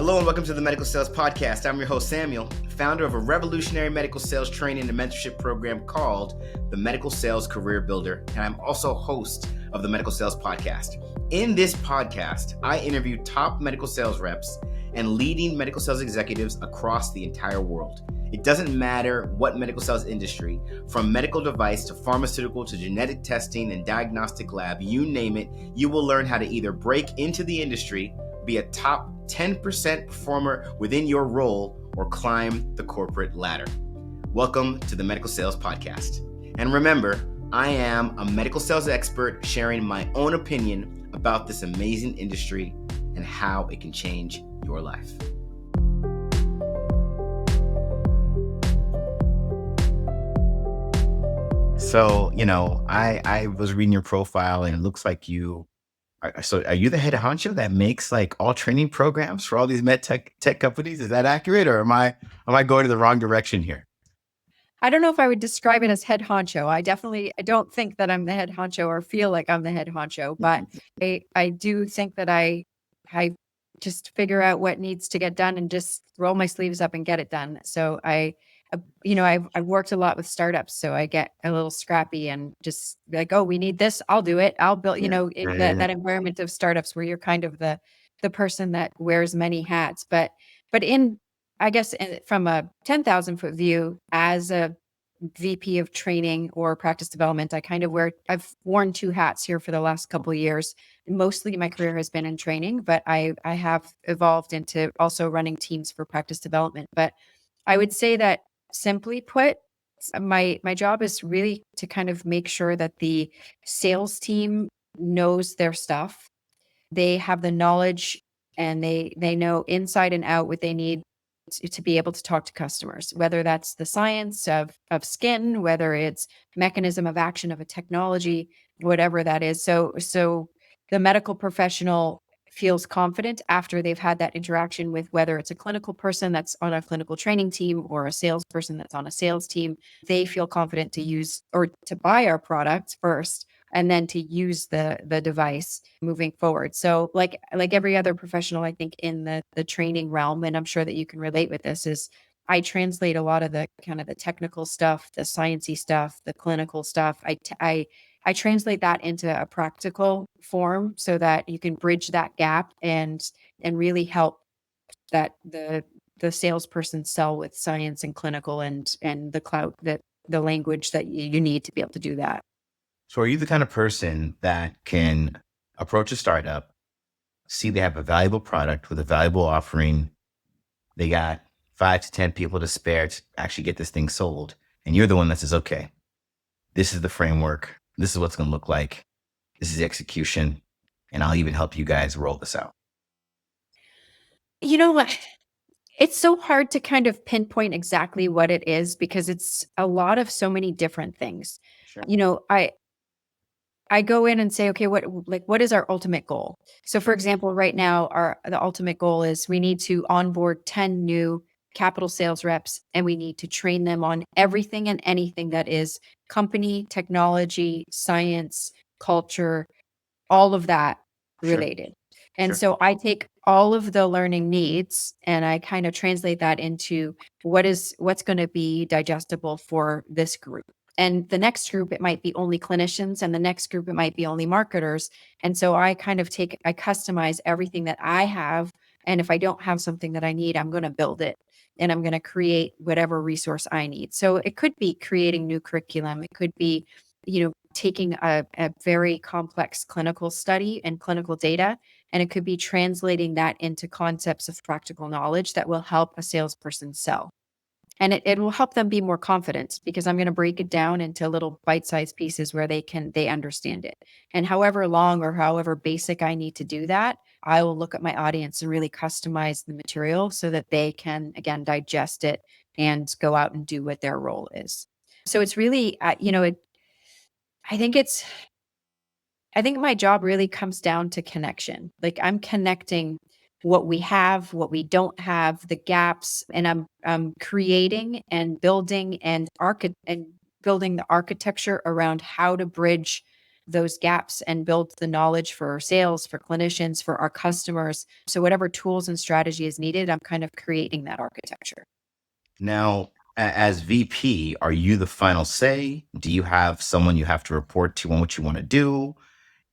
Hello and welcome to the Medical Sales Podcast. I'm your host, Samuel, founder of a revolutionary medical sales training and mentorship program called the Medical Sales Career Builder, and I'm also host of the Medical Sales Podcast. In this podcast, I interview top medical sales reps and leading medical sales executives across the entire world. It doesn't matter what medical sales industry, from medical device to pharmaceutical to genetic testing and diagnostic lab, you name it, you will learn how to either break into the industry, be a top 10% performer within your role, or climb the corporate ladder. Welcome to the Medical Sales Podcast. And remember, I am a medical sales expert sharing my own opinion about this amazing industry and how it can change your life. So, I was reading your profile and it looks like are you the head honcho that makes like all training programs for all these tech companies? Is that accurate, or am I going to the wrong direction here? I don't know if I would describe it as head honcho. I don't think that I'm the head honcho or feel like I'm the head honcho, but I do think that I just figure out what needs to get done and just roll my sleeves up and get it done. So I've worked a lot with startups, so I get a little scrappy and just like, oh, we need this, I'll do it. I'll build, that environment of startups where you're kind of the person that wears many hats. But I guess from a 10,000 foot view, as a VP of training or practice development, I've worn two hats here for the last couple of years. Mostly my career has been in training, but I have evolved into also running teams for practice development. But I would say that, simply put, my job is really to kind of make sure that the sales team knows their stuff. They have the knowledge and they know inside and out what they need to be able to talk to customers, whether that's the science of skin, whether it's mechanism of action of a technology, whatever that is. So the medical professional feels confident after they've had that interaction with, whether it's a clinical person that's on a clinical training team or a salesperson that's on a sales team. They feel confident to use or to buy our products first and then to use the device moving forward. So like every other professional, I think in the training realm, and I'm sure that you can relate with this, is I translate a lot of the kind of the technical stuff, the sciencey stuff, the clinical stuff. I translate that into a practical form so that you can bridge that gap and really help that the salesperson sell with science and clinical and the language that you need to be able to do that. So are you the kind of person that can approach a startup, see they have a valuable product with a valuable offering, they got 5 to 10 people to spare to actually get this thing sold, and you're the one that says, okay, this is the framework, this is what's going to look like, this is the execution, and I'll even help you guys roll this out? You know what? It's so hard to kind of pinpoint exactly what it is because it's a lot of so many different things. Sure. I go in and say, okay, what is our ultimate goal? So for example, right now, the ultimate goal is we need to onboard 10 new capital sales reps, and we need to train them on everything and anything that is company, technology, science, culture, all of that related. Sure. And so I take all of the learning needs and I kind of translate that into what's going to be digestible for this group. And the next group, it might be only clinicians, and the next group, it might be only marketers. And so I customize everything that I have. And if I don't have something that I need, I'm going to build it and I'm going to create whatever resource I need. So it could be creating new curriculum. It could be, taking a very complex clinical study and clinical data, and it could be translating that into concepts of practical knowledge that will help a salesperson sell. And it will help them be more confident because I'm going to break it down into little bite-sized pieces where they understand it. And however long or however basic I need to do that, I will look at my audience and really customize the material so that they can, again, digest it and go out and do what their role is. So it's really, I think my job really comes down to connection. Like I'm connecting what we have, what we don't have, the gaps, and I'm creating and building and building the architecture around how to bridge those gaps and build the knowledge for sales, for clinicians, for our customers. So whatever tools and strategy is needed, I'm kind of creating that architecture. Now, as VP, are you the final say? Do you have someone you have to report to on what you want to do?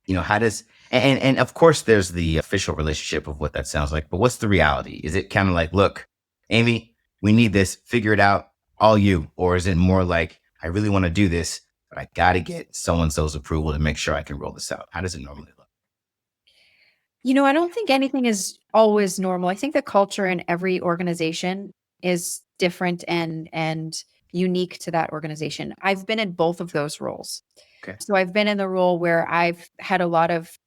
How does, and of course there's the official relationship of what that sounds like, but what's the reality? Is it kind of like, look, Amy, we need this, figure it out, all you? Or is it more like, I really want to do this, but I got to get so-and-so's approval to make sure I can roll this out? How does it normally look? I don't think anything is always normal. I think the culture in every organization is different and unique to that organization. I've been in both of those roles. Okay. So I've been in the role where I've had a lot of,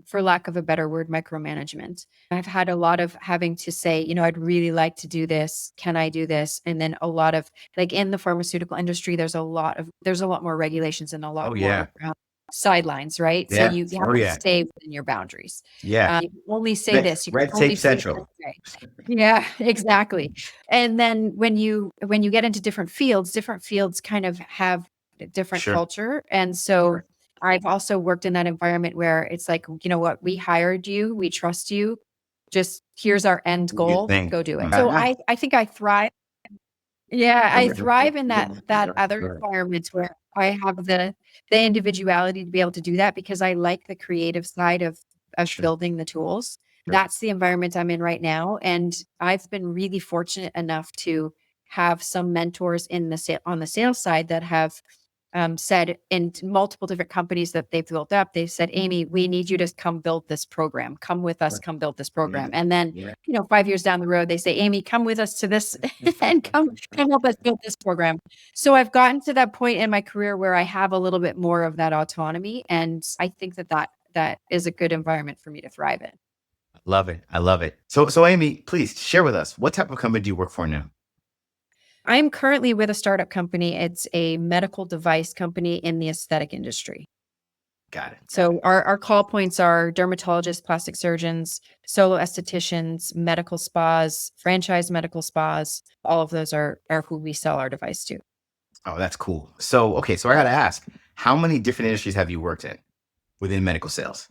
for lack of a better word, micromanagement. I've had a lot of having to say, I'd really like to do this. Can I do this? And then a lot of, like, in the pharmaceutical industry, there's a lot more regulations and a lot more sidelines, right? So Yeah. you have to stay within your boundaries. Yeah. You can only say this. You can Red only tape say central. Yeah, exactly. And then when you get into different fields kind of have a different culture. And so I've also worked in that environment where it's like, you know what, we hired you, we trust you. Just here's our end goal. Go do it. So I think I thrive. Yeah, I thrive in that other environment where I have the individuality to be able to do that because I like the creative side of building the tools. That's the environment I'm in right now, and I've been really fortunate enough to have some mentors in on the sales side that have said in multiple different companies that they've built up, they said, Amy, we need you to come build this program. Come with us, come build this program. And then, 5 years down the road, they say, Amy, come with us to this and come help us build this program. So I've gotten to that point in my career where I have a little bit more of that autonomy. And I think that is a good environment for me to thrive in. Love it. I love it. So Amy, please share with us, what type of company do you work for now? I'm currently with a startup company. It's a medical device company in the aesthetic industry. Got it. So our call points are dermatologists, plastic surgeons, solo estheticians, medical spas, franchise medical spas. All of those are who we sell our device to. Oh, that's cool. So, okay. So I got to ask, how many different industries have you worked in within medical sales?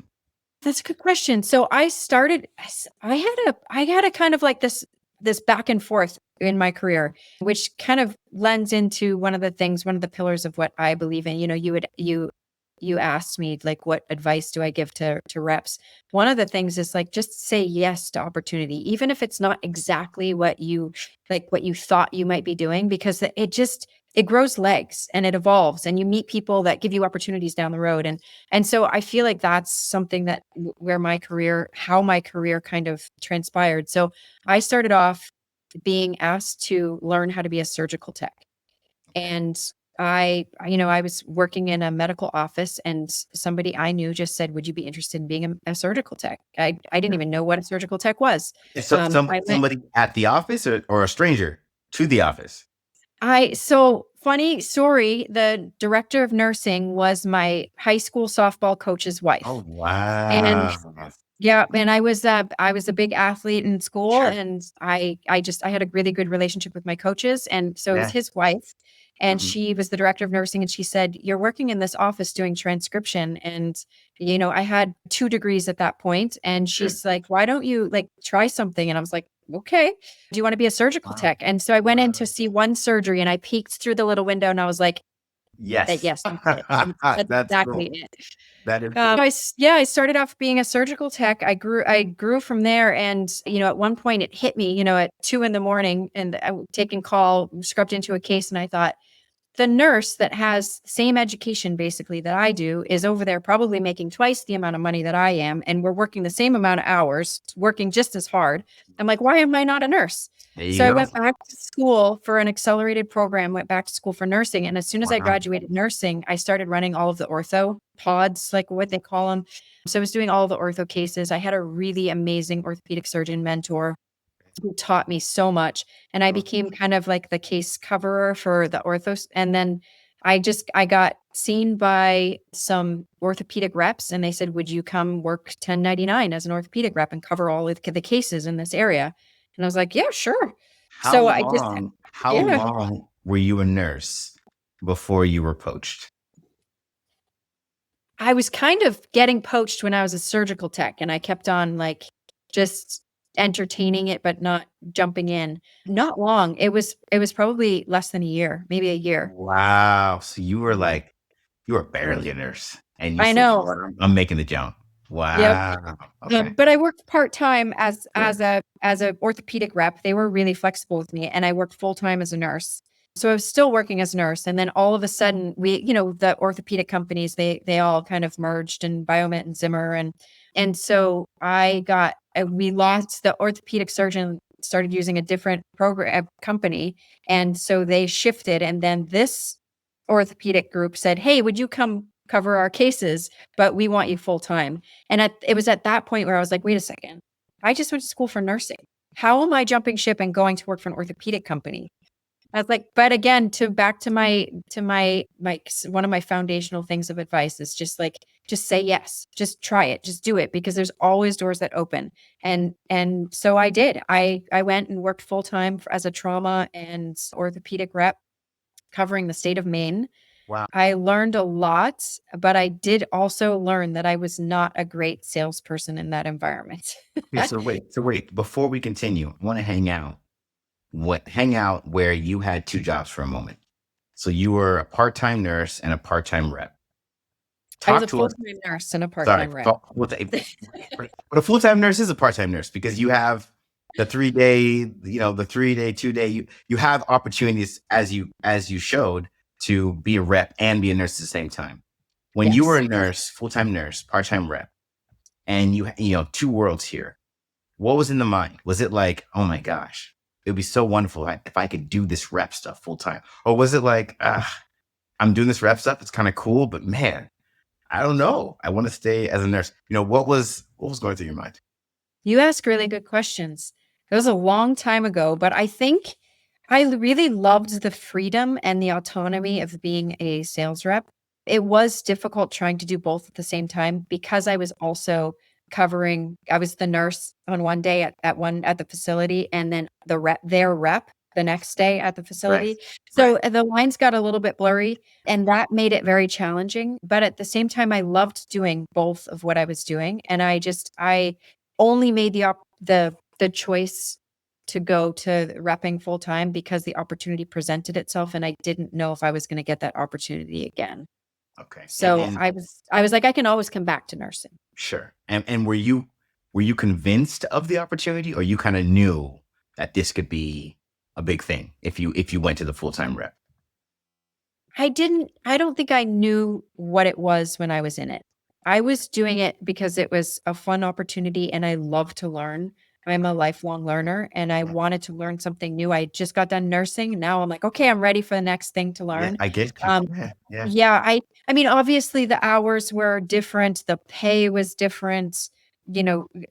That's a good question. So I had a kind of like this back and forth in my career, which kind of lends into one of the pillars of what I believe in. You asked me, like, what advice do I give to reps? One of the things is, like, just say yes to opportunity, even if it's not exactly what you thought you might be doing, because it grows legs and it evolves and you meet people that give you opportunities down the road. And so I feel like that's something that how my career kind of transpired. So I started off being asked to learn how to be a surgical tech. And I was working in a medical office and somebody I knew just said, would you be interested in being a surgical tech? I didn't even know what a surgical tech was. So somebody at the office or a stranger to the office? So funny story, the director of nursing was my high school softball coach's wife. Oh, wow. And yeah, and I was a big athlete in school, and I had a really good relationship with my coaches, and so it was his wife, and she was the director of nursing, and she said, "You're working in this office doing transcription," and I had 2 degrees at that point, and she's like, "Why don't you try something?" And I was like, "Okay, do you want to be a surgical tech?" And so I went in to see one surgery, and I peeked through the little window, and I was like, yes, yes, that's exactly it. That is cool. I started off being a surgical tech. I grew from there. And, at one point it hit me, at 2 a.m, and I taking call, scrubbed into a case. And I thought, the nurse that has same education basically that I do is over there probably making twice the amount of money that I am. And we're working the same amount of hours, working just as hard. I'm like, why am I not a nurse? So I went back to school for an accelerated program, went back to school for nursing. And as soon as I graduated nursing, I started running all of the ortho pods, like what they call them. So I was doing all the ortho cases. I had a really amazing orthopedic surgeon mentor who taught me so much. And I became kind of like the case coverer for the orthos. And then I got seen by some orthopedic reps, and they said, would you come work 1099 as an orthopedic rep and cover all of the cases in this area? And I was like, yeah, sure. How long were you a nurse before you were poached? I was kind of getting poached when I was a surgical tech, and I kept on like just entertaining it, but not jumping in. Not long. It was probably less than a year, maybe a year. Wow. So you were Mhm. like, you were barely a nurse and you I said, you know know. what, I'm making the jump. Yep. Wow. Okay. But I worked part-time Sure. as a orthopedic rep. They were really flexible with me, and I worked full-time as a nurse. So I was still working as a nurse, and then all of a sudden the orthopedic companies, they all kind of merged, and Biomet and Zimmer, and so we lost the orthopedic surgeon, started using a different program company, and so they shifted, and then this orthopedic group said, "Hey, would you come cover our cases, but we want you full-time." And it was at that point where I was like, wait a second, I just went to school for nursing. How am I jumping ship and going to work for an orthopedic company? I was like, but again, back to my one of my foundational things of advice is just say yes, just try it, just do it, because there's always doors that open. And so I did. I went and worked full time as a trauma and orthopedic rep covering the state of Maine. Wow. I learned a lot, but I did also learn that I was not a great salesperson in that environment. Okay, so wait, before we continue, I want to hang out where you had two jobs for a moment. So you were a part-time nurse and a part-time rep. I was a Talk to us. full-time nurse and a Sorry, part-time rep. but a full-time nurse is a part-time nurse because you have the 3 day, the 3 day, 2 day. You have opportunities as you showed to be a rep and be a nurse at the same time. When you were Yes. a nurse, full-time nurse, part-time rep, and two worlds here. What was in the mind? Was it like, oh my gosh, it would be so wonderful if I could do this rep stuff full time? Or was it like, I'm doing this rep stuff, it's kind of cool, but man, I don't know. I want to stay as a nurse. What was going through your mind? You ask really good questions. It was a long time ago, but I think I really loved the freedom and the autonomy of being a sales rep. It was difficult trying to do both at the same time because I was also I was the nurse on one day at the facility, and then their rep the next day at the Right. facility. Right. So the lines got a little bit blurry, and that made it very challenging. But at the same time, I loved doing both of what I was doing. And I only made the choice to go to repping full time because the opportunity presented itself, and I didn't know if I was going to get that opportunity again. Okay. And, So and I was like, I can always come back to nursing. sure. And were you convinced of the opportunity, or you kind of knew that this could be a big thing if you went to the full-time rep? I don't think I knew what it was when I was in it. I was doing it because it was a fun opportunity and I love to learn. I'm a lifelong learner and I wanted to learn something new. I just got done nursing. Now I'm like, okay, I'm ready for the next thing to Yeah, learn. I get you. Um, Yeah, yeah. yeah, I mean, obviously the hours were different, the pay was different.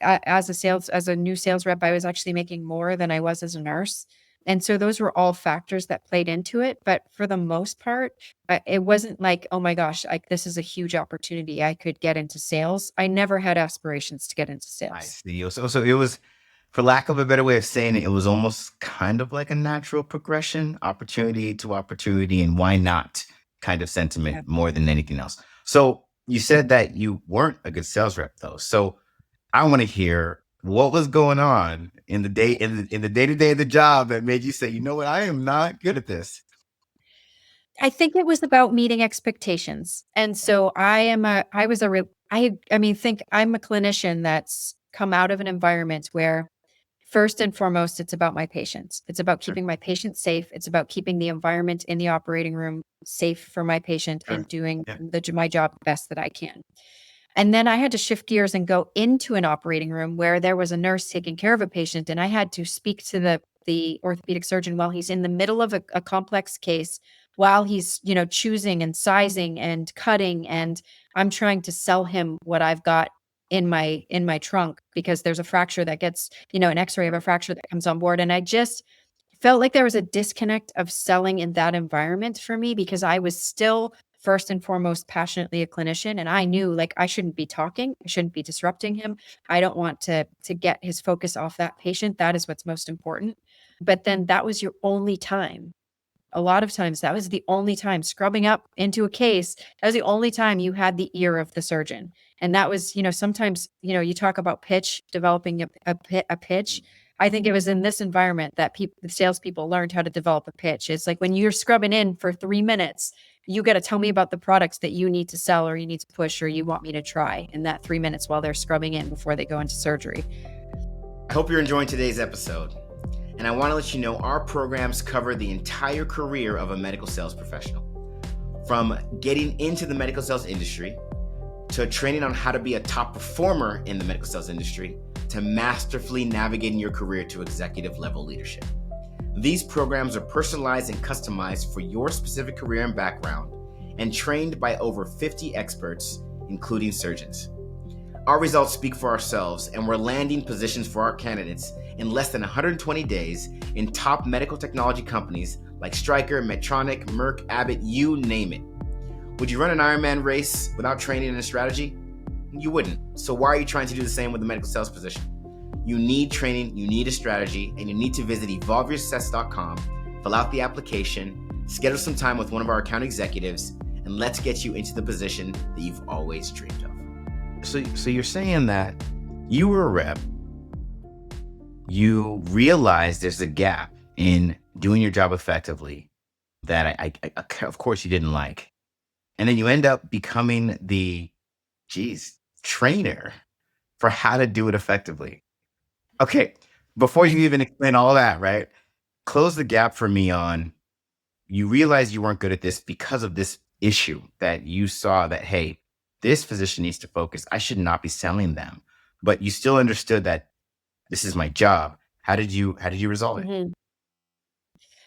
As a new sales rep, I was actually making more than I was as a nurse. And so those were all factors that played into it. But for the most part, it wasn't like, oh my gosh, like this is a huge opportunity. I could get into sales. I never had aspirations to get into I sales. see. So it was, for lack of a better way of saying it, it was almost kind of like a natural progression, opportunity to opportunity, and why not kind of Yeah. sentiment more than anything else. So you said that you weren't a good sales rep though. So I want to hear what was going on in the day in the day-to-day of the job that made you say, you know what, I am not good at this. I think it was about meeting expectations. And so I was a real, I mean, think I'm a clinician that's come out of an environment where first and foremost, it's about my patients. It's about Sure, keeping my patients safe. It's about keeping the environment in the operating room safe for my patient sure. and doing Yeah. my job the best that I can. And then I had to shift gears and go into an operating room where there was a nurse taking care of a patient, and I had to speak to the orthopedic surgeon while he's in the middle of a complex case, while he's choosing and sizing and cutting, and I'm trying to sell him what I've got in my trunk because there's a fracture that gets an X-ray of a fracture that comes on board, and I just felt like there was a disconnect of selling in that environment for me because I was still first and foremost passionately a clinician, and I knew like I shouldn't be talking, I shouldn't be disrupting him. I don't want to get his focus off that patient. That is what's most important. But then that was your only time a lot of times that was the only time scrubbing up into a case. That was the only time you had the ear of the surgeon. And that was, sometimes, you talk about pitch, developing a pitch. I think it was in this environment that the salespeople learned how to develop a pitch. It's like when you're scrubbing in for 3 minutes, you got to tell me about the products that you need to sell or you need to push or you want me to try in that 3 minutes while they're scrubbing in before they go into surgery. I hope you're enjoying today's episode. And I want to let you know our programs cover the entire career of a medical sales professional. From getting into the medical sales industry, to training on how to be a top performer in the medical sales industry, to masterfully navigating your career to executive level leadership. These programs are personalized and customized for your specific career and background, and trained by over 50 experts, including surgeons. Our results speak for ourselves, and we're landing positions for our candidates in less than 120 days in top medical technology companies like Stryker, Medtronic, Merck, Abbott, you name it. Would you run an Ironman race without training and a strategy? You wouldn't. So why are you trying to do the same with a medical sales position? You need training, you need a strategy, and you need to visit evolveyoursuccess.com, fill out the application, schedule some time with one of our account executives, and let's get you into the position that you've always dreamed of. So you're saying that you were a rep, you realize there's a gap in doing your job effectively that I of course you didn't like. And then you end up becoming the, trainer for how to do it effectively. Okay, before you even explain all that, right? Close the gap for me on, you realized you weren't good at this because of this issue that you saw that, hey, this physician needs to focus. I should not be selling them. But you still understood that this is my job. How did you resolve it? Mm-hmm.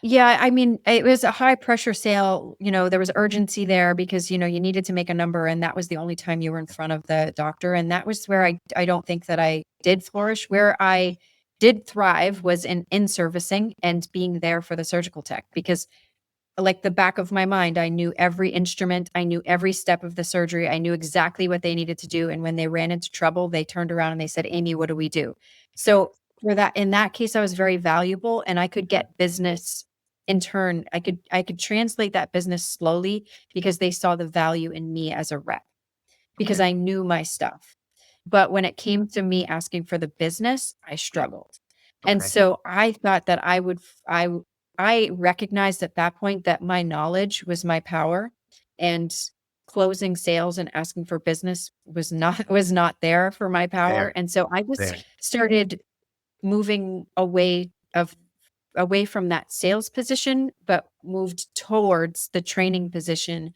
Yeah, I mean, it was a high pressure sale. There was urgency there because, you needed to make a number and that was the only time you were in front of the doctor. And that was where I don't think that I did flourish. Where I did thrive was in servicing and being there for the surgical tech, because like the back of my mind, I knew every instrument. I knew every step of the surgery. I knew exactly what they needed to do. And when they ran into trouble, they turned around and they said, Amy, what do we do? So in that case, I was very valuable and I could get business in turn. I could translate that business slowly because they saw the value in me as a rep because I knew my stuff. But when it came to me asking for the business, I struggled. And so I thought that I recognized at that point that my knowledge was my power, and closing sales and asking for business was not there for my power. And so I just started moving away from that sales position, but moved towards the training position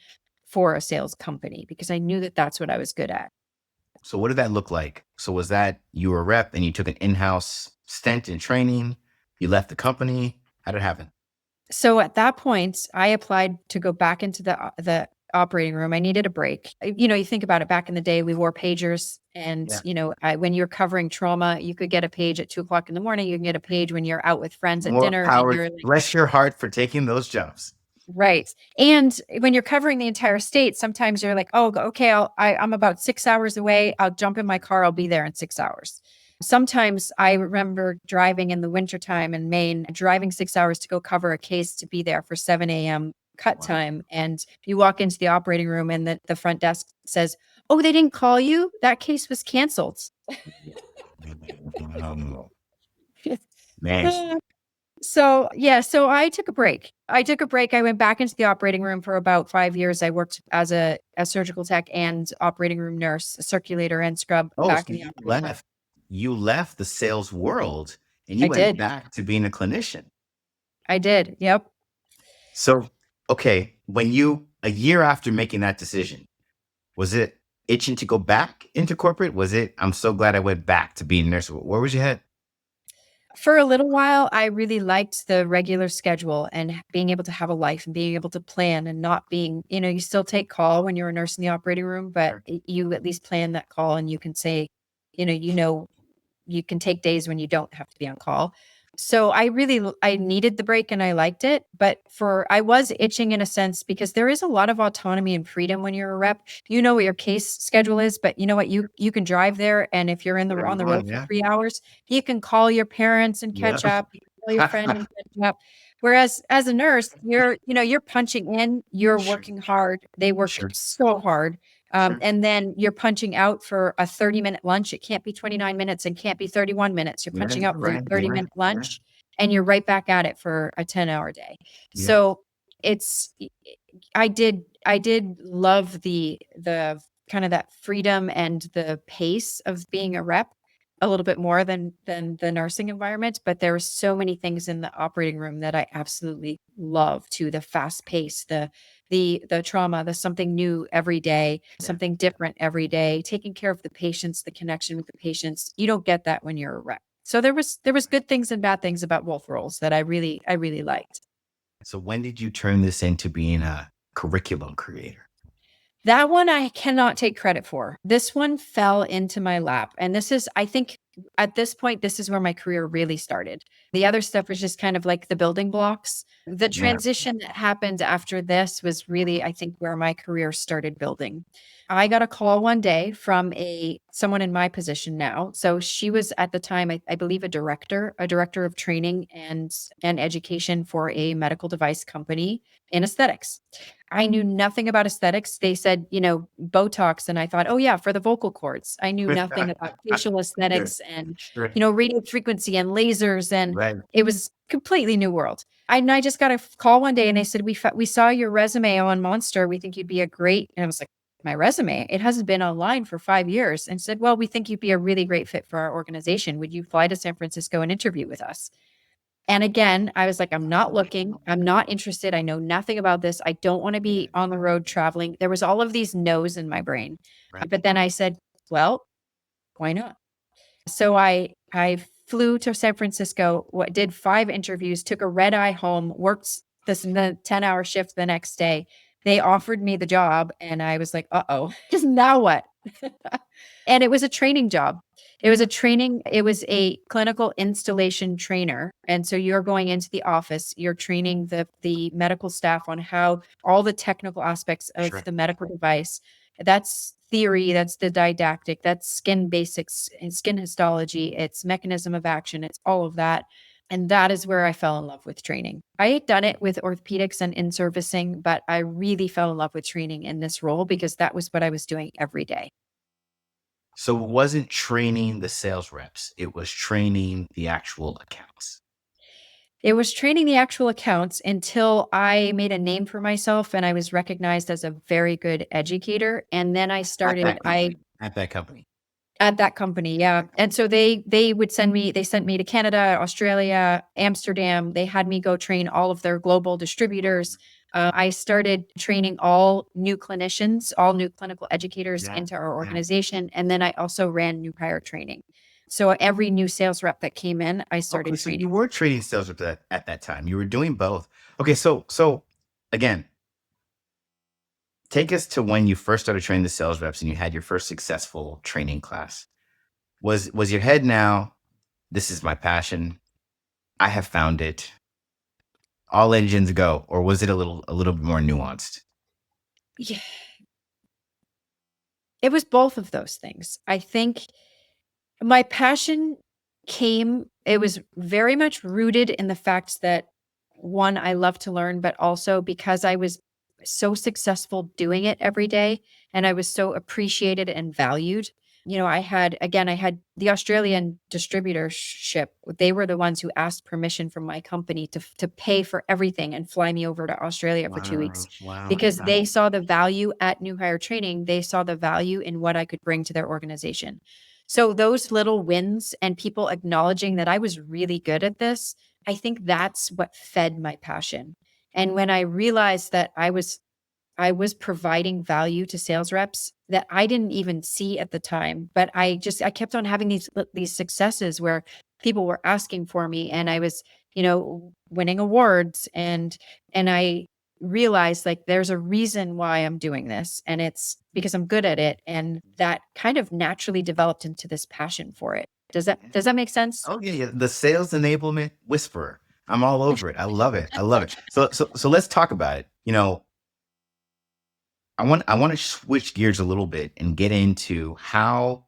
for a sales company because I knew that that's what I was good at. So what did that look like? So was that you were a rep and you took an in-house stint in training? You left the company? How did it happen? So at that point, I applied to go back into the operating room. I needed a break. You think about it, back in the day, we wore pagers and, when you're covering trauma, you could get a page at 2:00 in the morning. You can get a page when you're out with friends at dinner. Power, bless your heart for taking those jobs. Right. And when you're covering the entire state, sometimes you're like, oh, okay, I'm about 6 hours away. I'll jump in my car. I'll be there in 6 hours. Sometimes I remember driving in the wintertime in Maine, driving 6 hours to go cover a case to be there for 7 a.m. cut time. And you walk into the operating room and the front desk says, oh, they didn't call you? That case was canceled. Man. So I took a break. I went back into the operating room for about 5 years. I worked as a surgical tech and operating room nurse, circulator and scrub back in the operating room. You left the sales world and you went back to being a clinician. I did. Yep. So, okay, a year after making that decision, was it itching to go back into corporate? Was it, I'm so glad I went back to being a nurse? Where was your head? For a little while, I really liked the regular schedule and being able to have a life and being able to plan and not being, you still take call when you're a nurse in the operating room, but you at least plan that call and you can say, you can take days when you don't have to be on call. So I needed the break and I liked it, but I was itching in a sense because there is a lot of autonomy and freedom when you're a rep. You know what your case schedule is, but you know what, you can drive there. And if you're on the road for 3 hours, you can call your parents and catch up, you can call your friend and catch up. Whereas as a nurse, you're punching in, you're Sure. working hard. They work Sure. so hard. Sure. And then you're punching out for a 30-minute lunch. It can't be 29 minutes and can't be 31 minutes. You're punching out for your 30-minute lunch and you're right back at it for a 10-hour day. Yeah. So I did love the kind of that freedom and the pace of being a rep a little bit more than the nursing environment, but there were so many things in the operating room that I absolutely love too. The fast pace, the trauma, the something new every day, something different every day, taking care of the patients, the connection with the patients. You don't get that when you're a rep. So there was good things and bad things about both roles that I really liked. So when did you turn this into being a curriculum creator? That one I cannot take credit for. This one fell into my lap. And this is, I think at this point, this is where my career really started. The other stuff was just kind of like the building blocks. The transition that happened after this was really, I think, where my career started building. I got a call one day from someone in my position now. So she was at the time, I believe, a director of training and education for a medical device company in aesthetics. I knew nothing about aesthetics. They said, Botox. And I thought, oh yeah, for the vocal cords. I knew nothing about facial aesthetics and, radio frequency and lasers. And it was completely new world. I just got a call one day and they said, we saw your resume on Monster. We think you'd be a great, and I was like, my resume, it hasn't been online for 5 years, and said, well, we think you'd be a really great fit for our organization. Would you fly to San Francisco and interview with us? And again, I was like, I'm not looking. I'm not interested. I know nothing about this. I don't want to be on the road traveling. There was all of these no's in my brain. But then I said, well, why not? So I flew to San Francisco, did 5 interviews, took a red eye home, worked the 10-hour shift the next day. They offered me the job and I was like, uh-oh, now what? And it was a training job. It was a clinical installation trainer. And so you're going into the office, you're training the medical staff on how all the technical aspects of the medical device. That's theory, that's the didactic, that's skin basics and skin histology, it's mechanism of action, it's all of that. And that is where I fell in love with training. I had done it with orthopedics and in servicing, but I really fell in love with training in this role because that was what I was doing every day. So it wasn't training the sales reps, it was training the actual accounts. It was training the actual accounts until I made a name for myself and I was recognized as a very good educator. And then I started, At that company. At that company, yeah. And so they sent me to Canada, Australia, Amsterdam. They had me go train all of their global distributors. I started training all new clinicians, all new clinical educators into our organization. And then I also ran new hire training. So every new sales rep that came in, I started training. So you were training sales reps at that time. You were doing both. Okay, so again, take us to when you first started training the sales reps and you had your first successful training class. Was your head now, this is my passion, I have found it, all engines go, or was it a little bit more nuanced? Yeah. It was both of those things. I think my passion it was very much rooted in the fact that, one, I love to learn, but also because I was so successful doing it every day and I was so appreciated and valued. I had the Australian distributorship. They were the ones who asked permission from my company to pay for everything and fly me over to Australia for 2 weeks because they saw the value at new hire training. They saw the value in what I could bring to their organization. So those little wins and people acknowledging that I was really good at this, I think that's what fed my passion. And when I realized that I was providing value to sales reps that I didn't even see at the time, but I kept on having these successes where people were asking for me and I was, winning awards and I realized like there's a reason why I'm doing this and it's because I'm good at it, and that kind of naturally developed into this passion for it. Does that make sense? Oh yeah. The sales enablement whisperer. I'm all over it. I love it. So let's talk about it. I want to switch gears a little bit and get into how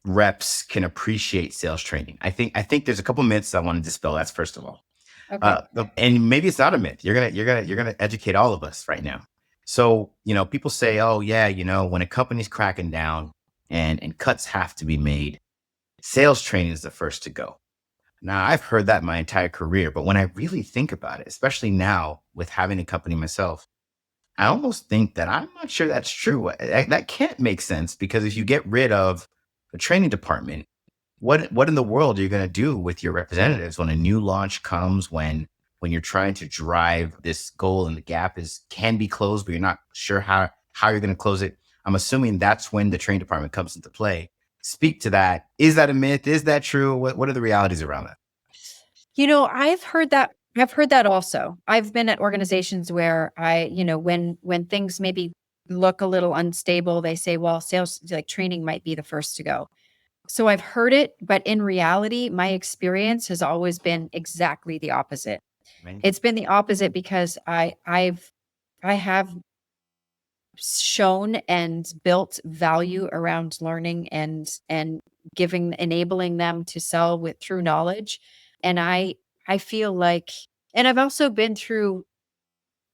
reps can appreciate sales training. I think there's a couple myths I want to dispel. That's first of all. Okay. And maybe it's not a myth. You're gonna educate all of us right now. So, people say, oh yeah, when a company's cracking down and cuts have to be made, sales training is the first to go. Now, I've heard that my entire career, but when I really think about it, especially now with having a company myself, I almost think that I'm not sure that's true. That can't make sense, because if you get rid of the training department, what in the world are you going to do with your representatives when a new launch comes, when you're trying to drive this goal and the gap can be closed, but you're not sure how you're going to close it? I'm assuming that's when the training department comes into play. Speak to that. Is that a myth? Is that true? What are the realities around that? I've heard that. I've heard that also. I've been at organizations where when things maybe look a little unstable, they say, well, sales like training might be the first to go. So I've heard it, but in reality, my experience has always been exactly the opposite. Right? It's been the opposite because I have shown and built value around learning and enabling them to sell with through knowledge. And I feel like, and I've also been through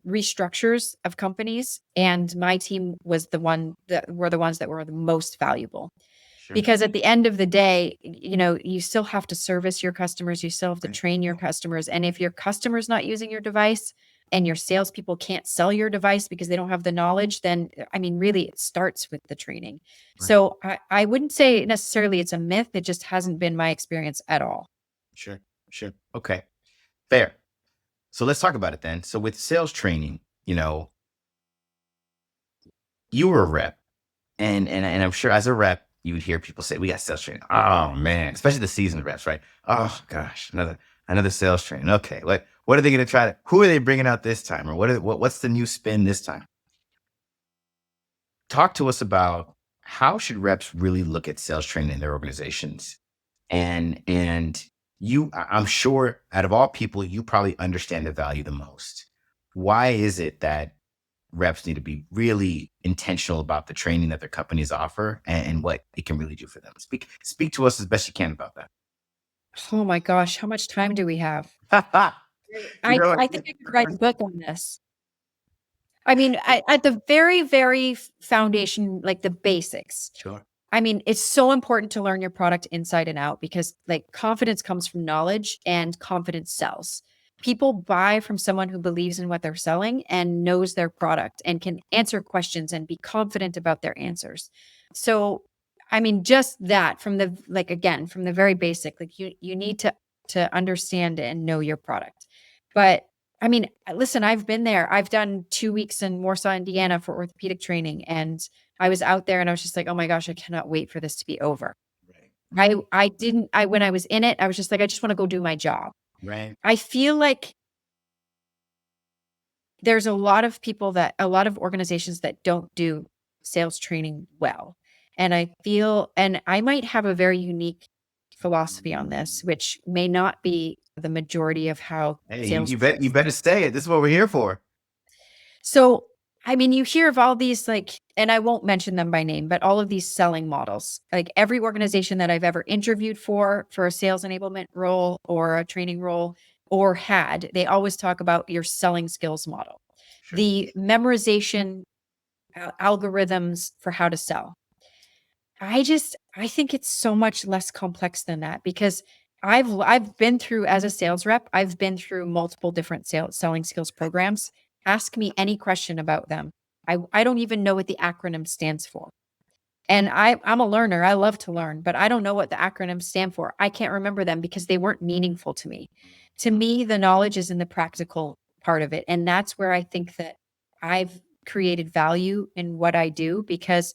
restructures of companies, and my team was the one that were the ones that were the most valuable. Sure. Because at the end of the day, you still have to service your customers, you still have to Right. train your customers. And if your customer's not using your device and your salespeople can't sell your device because they don't have the knowledge, then I mean, really, it starts with the training. Right. So I wouldn't say necessarily it's a myth. It just hasn't been my experience at all. Sure. Sure. Okay. Fair. So let's talk about it then. So with sales training, you were a rep, and I'm sure as a rep, you would hear people say, "We got sales training." Oh man, especially the seasoned reps, right? Oh gosh, another sales training. Okay, what are they going to try to? Who are they bringing out this time, or what's the new spin this time? Talk to us about how should reps really look at sales training in their organizations, and I'm sure out of all people, you probably understand the value the most. Why is it that reps need to be really intentional about the training that their companies offer, and what it can really do for them? Speak to us as best you can about that. Oh my gosh, how much time do we have? you know, I think I could write a book on this. I mean, at the very, very foundation, like the basics. sure. I mean, it's so important to learn your product inside and out because like confidence comes from knowledge and confidence sells. People buy from someone who believes in what they're selling and knows their product and can answer questions and be confident about their answers. So, I mean, just that from the like again, from the very basic, like you need to understand and know your product. But I mean, listen, I've been there. I've done 2 weeks in Warsaw, Indiana for orthopedic training, and I was out there and I was just like, "Oh my gosh, I cannot wait for this to be over." Right. I didn't I when I was in it, I was just like, "I just want to go do my job." Right. I feel like there's a lot of organizations that don't do sales training well. And I feel and I might have a very unique philosophy on this, which may not be the majority of how Hey, sales. you better say it. This is what we're here for. So, I mean, you hear of all these like, and I won't mention them by name, but all of these selling models. Like every organization that I've ever interviewed for a sales enablement role or a training role or had, they always talk about your selling skills model, Sure. the memorization algorithms for how to sell. I think it's so much less complex than that because I've been through as a sales rep, I've been through multiple different selling skills programs. Ask me any question about them. I don't even know what the acronym stands for. And I'm a learner. I love to learn, but I don't know what the acronyms stand for. I can't remember them because they weren't meaningful to me. To me, the knowledge is in the practical part of it. And that's where I think that I've created value in what I do because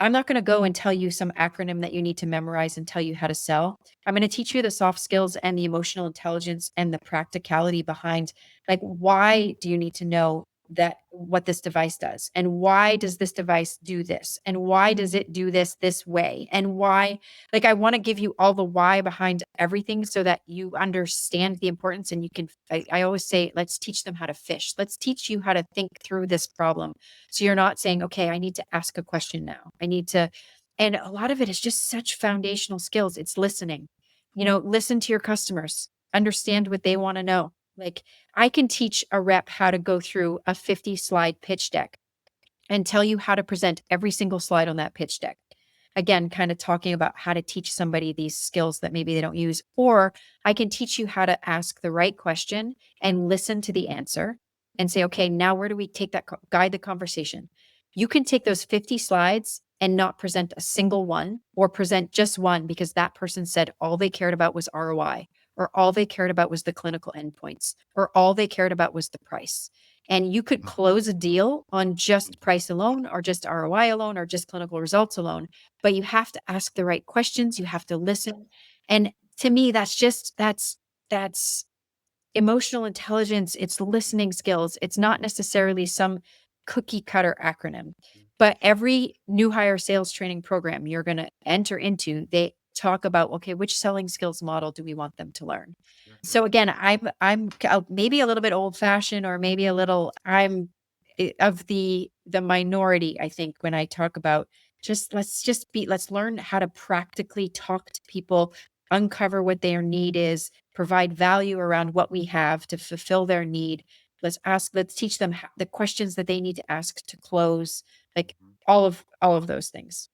I'm not going to go and tell you some acronym that you need to memorize and tell you how to sell. I'm going to teach you the soft skills and the emotional intelligence and the practicality behind like why do you need to know that what this device does and why does this device do this and why does it do this way and why like I want to give you all the why behind everything so that you understand the importance and you can I always say let's teach them how to fish. Let's teach you how to think through this problem. So you're not saying, okay, I need to ask a question now. I need to, and a lot of it is just such foundational skills. It's listening, listen to your customers, understand what they want to know. Like, I can teach a rep how to go through a 50-slide pitch deck and tell you how to present every single slide on that pitch deck. Again, kind of talking about how to teach somebody these skills that maybe they don't use. Or I can teach you how to ask the right question and listen to the answer and say, okay, now where do we take that, guide the conversation? You can take those 50 slides and not present a single one, or present just one because that person said all they cared about was ROI, or all they cared about was the clinical endpoints, or all they cared about was the price. And you could close a deal on just price alone, or just ROI alone, or just clinical results alone. But you have to ask the right questions. You have to listen. And to me, that's emotional intelligence. It's listening skills. It's not necessarily some cookie cutter acronym. But every new hire sales training program you're going to enter into, they talk about, okay, which selling skills model do we want them to learn? So again, I'm maybe a little bit old fashioned, or maybe a little, I'm of the minority, I think, when I talk about let's learn how to practically talk to people, uncover what their need is, provide value around what we have to fulfill their need. Let's teach them the questions that they need to ask to close, like all of those things.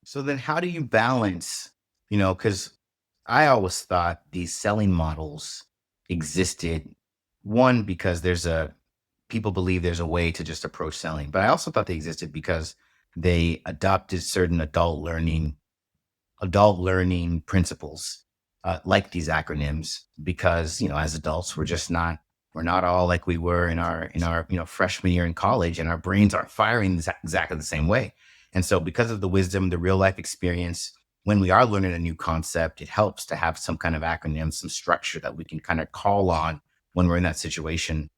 So then how do you balance, because I always thought these selling models existed, one, because people believe there's a way to just approach selling, but I also thought they existed because they adopted certain adult learning principles, like these acronyms, because as adults we're not all like we were in our freshman year in college, and our brains aren't firing exactly the same way. And so because of the wisdom, the real life experience, when we are learning a new concept, it helps to have some kind of acronym, some structure that we can kind of call on when we're in that situation.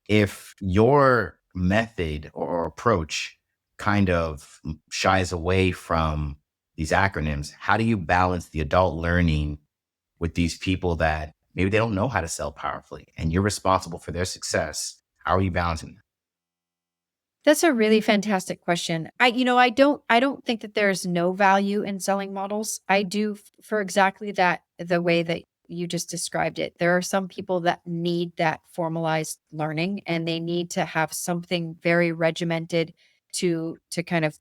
If your method or approach kind of shies away from these acronyms, how do you balance the adult learning with these people that maybe they don't know how to sell powerfully and you're responsible for their success? How are you balancing that? That's a really fantastic question. I don't think that there's no value in selling models. I do for exactly that, the way that you just described it. There are some people that need that formalized learning, and they need to have something very regimented to kind of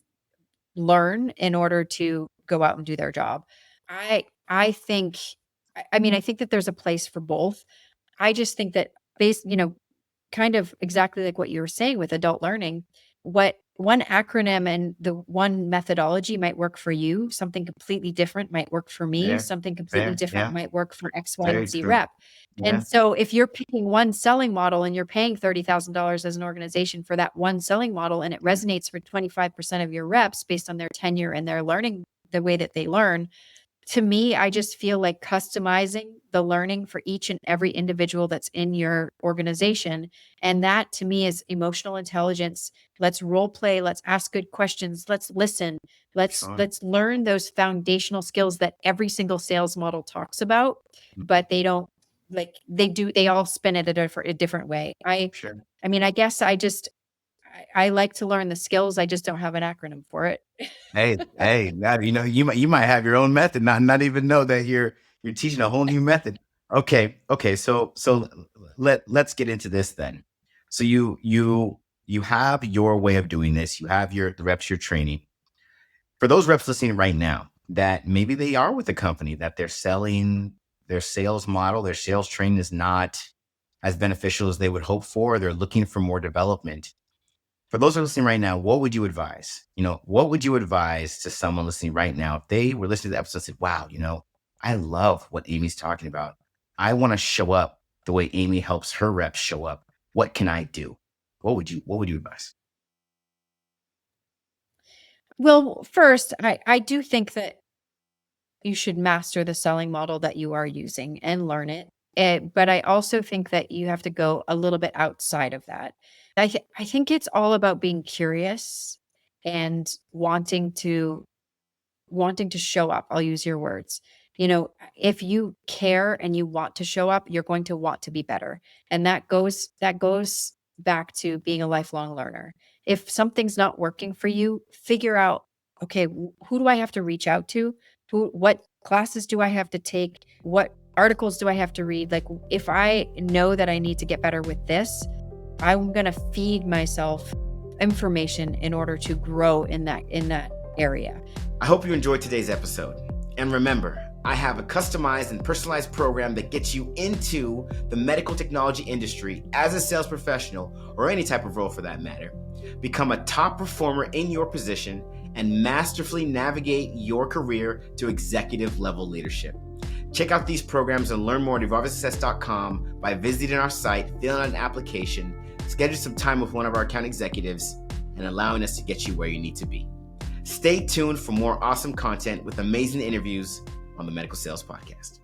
learn in order to go out and do their job. I think I mean, I think that there's a place for both. I just think that based, kind of exactly like what you were saying with adult learning, what one acronym and the one methodology might work for you, something completely different might work for me, Fair, something completely fair. different Yeah, might work for X, Y, very and Z true. rep. Yeah, And so if you're picking one selling model and you're paying $30,000 as an organization for that one selling model, and it resonates for 25% of your reps based on their tenure and their learning, the way that they learn, to me, I just feel like customizing the learning for each and every individual that's in your organization. And that to me is emotional intelligence. Let's role play. Let's ask good questions. Let's listen. sure. Let's learn those foundational skills that every single sales model talks about, but they don't, like they do, they all spin it a different way. Sure. I mean, I guess I like to learn the skills. I just don't have an acronym for it. Hey, now you might have your own method, not even know that you're teaching a whole new method. Okay. So let's get into this then. So you have your way of doing this. You have the reps you're training. For those reps listening right now, that maybe they are with a company that they're selling, their sales model, their sales training is not as beneficial as they would hope for. They're looking for more development. For those who are listening right now, what would you advise? What would you advise to someone listening right now if they were listening to the episode and said, wow, I love what Amy's talking about. I want to show up the way Amy helps her reps show up. What can I do? What would you advise? Well, first, I do think that you should master the selling model that you are using and learn it. But I also think that you have to go a little bit outside of that. I think it's all about being curious and wanting to show up. I'll use your words. If you care and you want to show up, you're going to want to be better. And that goes back to being a lifelong learner. If something's not working for you, figure out, okay, who do I have to reach out to? What classes do I have to take? What articles do I have to read? Like, if I know that I need to get better with this, I'm going to feed myself information in order to grow in that area. I hope you enjoyed today's episode. And remember, I have a customized and personalized program that gets you into the medical technology industry as a sales professional, or any type of role for that matter. Become a top performer in your position and masterfully navigate your career to executive level leadership. Check out these programs and learn more at evolvesuccess.com by visiting our site, filling out an application, schedule some time with one of our account executives, and allowing us to get you where you need to be. Stay tuned for more awesome content with amazing interviews on the Medical Sales Podcast.